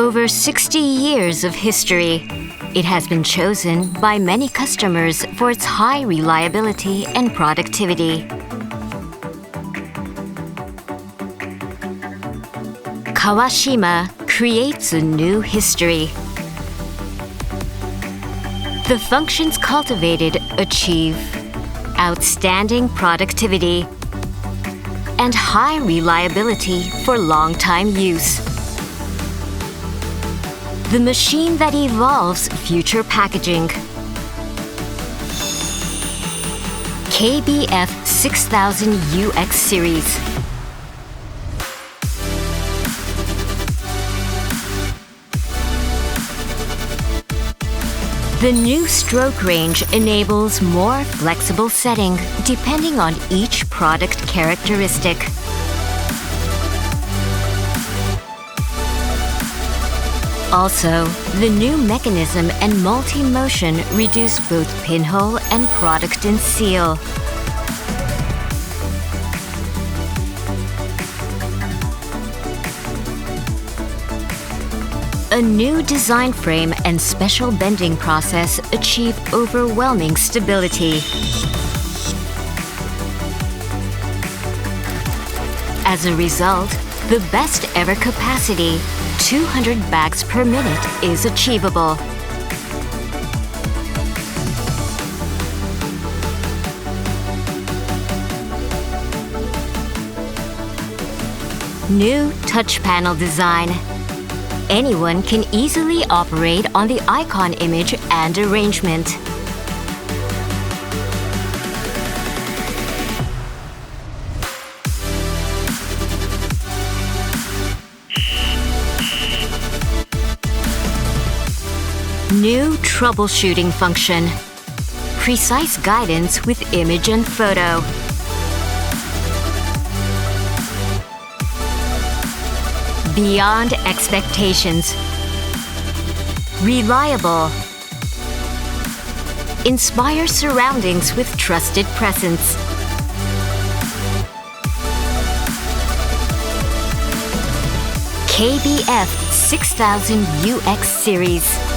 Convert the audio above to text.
over 60 years of history, it has been chosen by many customers for its high reliability and productivity. Kawashima creates a new history. The functions cultivated achieve outstanding productivity and high reliability for long-time use. The machine that evolves future packaging. KBF-6000 UX series. The new stroke range enables more flexible setting depending on each product characteristic. Also, the new mechanism and multi-motion reduce both pinhole and product and seal. A new design frame and special bending process achieve overwhelming stability. As a result, the best ever capacity, 200 bags per minute, is achievable. New touch panel design. Anyone can easily operate on the icon image and arrangement. New troubleshooting function. Precise guidance with image and photo. Beyond expectations. Reliable. Inspire surroundings with trusted presence. KBF-6000 UX series.